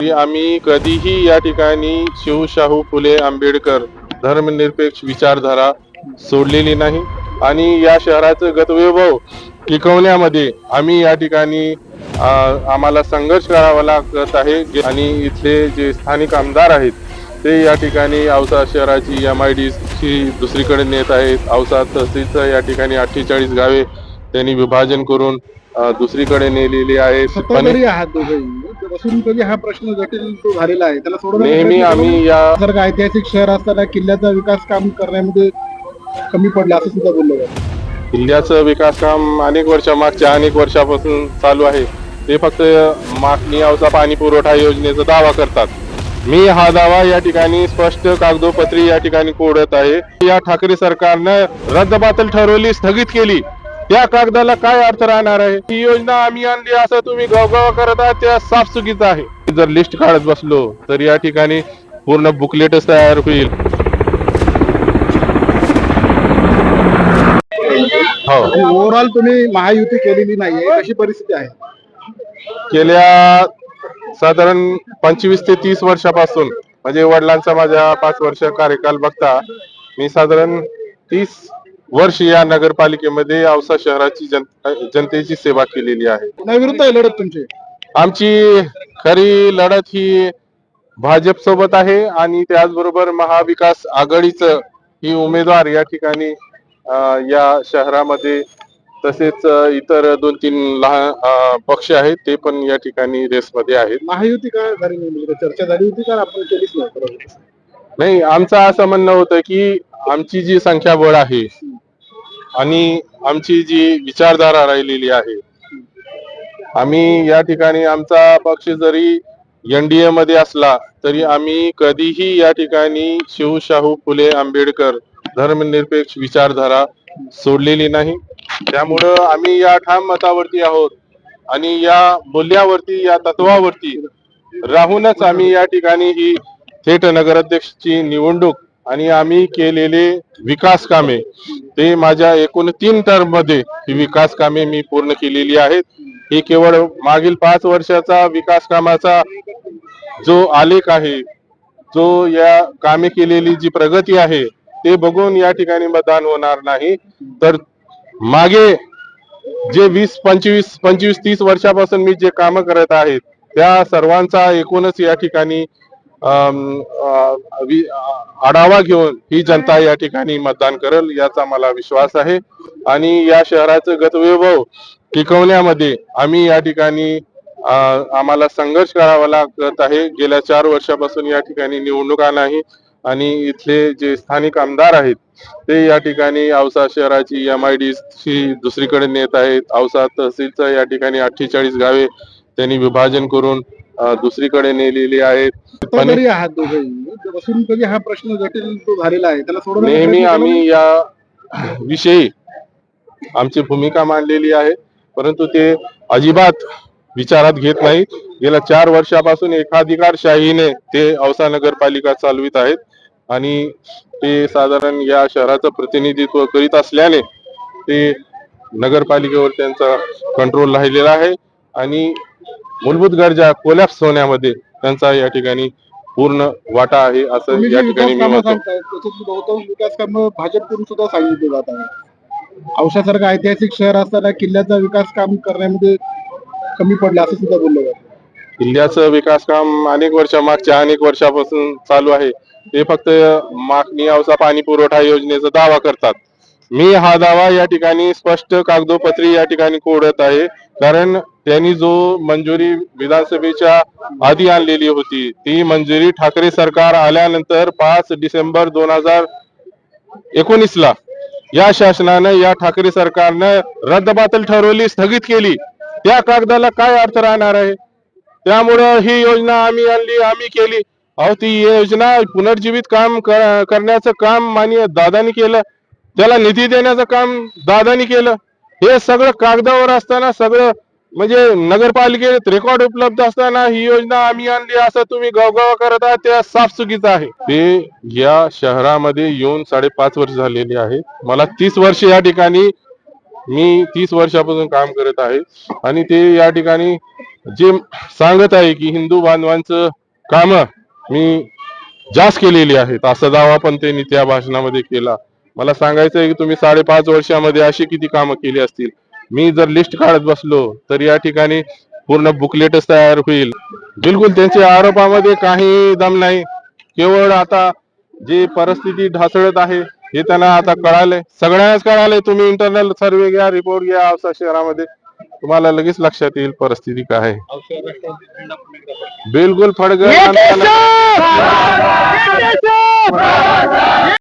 आम्ही कधीही या ठिकाणी शिवशाहू फुले आंबेडकर धर्मनिरपेक्ष विचारधारा सोडलेली नाही आणि या शहराचं गतवैभव टिकवण्यामध्ये आम्ही या ठिकाणी आम्हाला संघर्ष करावा लागत आहे आणि इथले जे स्थानिक आमदार आहेत ते या ठिकाणी औसा शहराची MIDC दुसरीकडे नेत आहेत। औसा तहसीलचं या ठिकाणी 48 गावे त्यांनी विभाजन करून दुसरीकडे नेलेली आहेत। कधी हा प्रश्न जटिल तो झालेला आहे, त्याला सोडवण्याचा नेहमी आम्ही या ऐतिहासिक शहर असताना किल्ल्याचा विकास काम करण्यामध्ये कमी पडला असं सुद्धा बोललं जातं। किल्ल्याचं विकास काम मागच्या अनेक वर्षापासून चालू आहे। ते फक्त मागणी औसा पाणी पुरवठा योजनेचा दावा करतात। मी हा दावा या ठिकाणी स्पष्ट कागदोपत्री या ठिकाणी कोडत आहे। या ठाकरे सरकारनं रद्दबातल ठरवली, स्थगित केली, त्या कागदाला काय अर्थ राहणार आहे? ही योजना आम्ही आणली असं तुम्ही गवगवा करत आहात, त्या साफ चुकीचं आहे। जर लिस्ट काढत बसलो तर या ठिकाणी पूर्ण बुकलेटच तयार होईल। ओव्हरऑल तुम्ही महायुती केलेली नाहीये, कशी परिस्थिती आहे? गेल्या साधारण 25 ते 30 वर्षापासून म्हणजे वडिलांचा माझ्या 5 वर्ष कार्यकाल बघता मी साधारण 30 वर्ष या नगरपालिकेमध्ये औसा शहराची जनतेची सेवा केलेली आहे। कोणाविरुद्ध आहे लढत तुमची? आमची खरी लढत ही भाजप सोबत आहे आणि त्याचबरोबर महाविकास आघाडीचं ही उमेदवार या ठिकाणी या शहरामध्ये तसेच इतर 2-3 लहान पक्ष आहेत ते पण या ठिकाणी रेसमध्ये आहेत। महायुती काय झाली नाही, चर्चा झाली होती का आपण केलीच नाही, आमचं असं म्हणणं होतं की आमची जी संख्याबळ आहे आणि आमची जी विचारधारा राहिलेली आहे, आम्ही या ठिकाणी आमचा पक्ष जरी NDA मध्ये असला तरी आम्ही कधीही या ठिकाणी शिवशाहू फुले आंबेडकर धर्मनिरपेक्ष विचारधारा सोडलेली नाही। त्यामुळं आम्ही या ठाम मतावरती आहोत आणि या मूल्यावरती, या तत्वावरती राहूनच आम्ही या ठिकाणी ही थेट नगराध्यक्षची निवडणूक आणि आम्ही केलेले विकास कामे, ते माझ्या एकूण 3 टर्म मध्ये ही विकास कामे मी पूर्ण केलेली आहेत। ही केवळ मागील 5 वर्षाचा विकास कामाचा जो आलेख आहे, जो या कामे केलेली जी प्रगती आहे ते बघून या ठिकाणी मतदान होणार नाही, तर मागे जे 20-25-30 वर्षापासून मी जे काम करत आहेत त्या सर्वांचा एकूणच या ठिकाणी आढावा घेऊन ही जनता या ठिकाणी मतदान करेल याचा मला विश्वास आहे। आणि या शहराचं गतवैभव टिकवण्यामध्ये आम्ही या ठिकाणी आम्हाला संघर्ष करावा लागत आहे। गेल्या 4 वर्षापासून या ठिकाणी निवडणुका नाही आणि इथले जे स्थानिक आमदार आहेत ते या ठिकाणी औसा शहराची MIDC दुसरीकडे नेत आहेत। औसा तहसीलचं या ठिकाणी 48 गावे त्यांनी विभाजन करून दुसरीकडे नेलेली आहेत। कधी हा प्रश्न जटिल तो झालेला आहे, त्याला सोडवण्याचा नेहमी आम्ही या विषयी आमची भूमिका मांडलेली आहे, परंतु ते अजिबात विचारात घेत नाही। गेल्या 4 वर्षापासून एकाधिकारशाहीने ते औसा नगरपालिका चालवित आहेत आणि ते साधारण या शहराचं प्रतिनिधित्व करीत असल्याने ते नगरपालिकेवर त्यांचा कंट्रोल राहिलेला आहे आणि मूलभूत गरजा कोलॅप्स होण्यामध्ये त्यांचा या ठिकाणी पूर्ण वाटा आहे असं या ठिकाणी मी म्हणतो। बहुतांश विकास कामं भाजपकडून सुद्धा सांगितले जात आहे। औशासारखं ऐतिहासिक शहर असताना किल्ल्याचा विकास काम करण्यामध्ये कमी पडला असं सुद्धा बोललं जातं। किल्ल्याचं विकास काम मागच्या अनेक वर्षापासून चालू आहे। ते फक्त मागणी औसा पाणी पुरवठा योजनेचा दावा करतात। मी हा दावा या ठिकाणी स्पष्ट कागदोपत्री या ठिकाणी कोडत आहे, कारण त्यांनी जो मंजुरी विधानसभेच्या आधी आणलेली होती ती मंजुरी ठाकरे सरकार आल्यानंतर 5 डिसेंबर 2019 ला या शासनानं, या ठाकरे सरकारनं रद्दबातल ठरवली, स्थगित केली, त्या कागदाला काय अर्थ राहणार आहे? त्यामुळं ही योजना आम्ही आणली, आम्ही केली। अहो, ती योजना पुनर्जीवित काम करण्याचं काम माननीय दादानी केलं, त्याला निधी देण्याचं काम दादानी केलं। हे सगळं कागदावर असताना, सगळं म्हणजे नगरपालिकेत रेकॉर्ड उपलब्ध असताना ही योजना आम्ही आणली असं तुम्ही गवगवा करत आहात, त्या साफ चुकीचं आहे। ते या शहरामध्ये येऊन 5.5 वर्ष झालेली आहेत। मला 30 वर्ष या ठिकाणी, मी 30 वर्षापासून काम करत आहे आणि ते या ठिकाणी जे सांगत आहे की हिंदू बांधवांचं काम मी जास्त केलेली आहेत असा दावा पण त्यांनी त्या भाषणामध्ये केला. मला सांगायचं आहे की तुम्ही 5.5 वर्षामध्ये अशी किती कामं केली असतील. मी जर लिस्ट काढत बसलो तर या ठिकाणी पूर्ण बुकलेटच तयार होईल. बिलकुल त्यांच्या आरोपामध्ये काही दम नाही. केवळ आता जी परिस्थिती ढासळत आहे हे त्यांना आता कळालंय, सगळ्यांनाच कळालंय. तुम्ही इंटरनल सर्वे घ्या, रिपोर्ट घ्या औसा शहरामध्ये, तुम्हाला लगेच लक्षात येईल परिस्थिती काय आहे. बिलकुल फडगड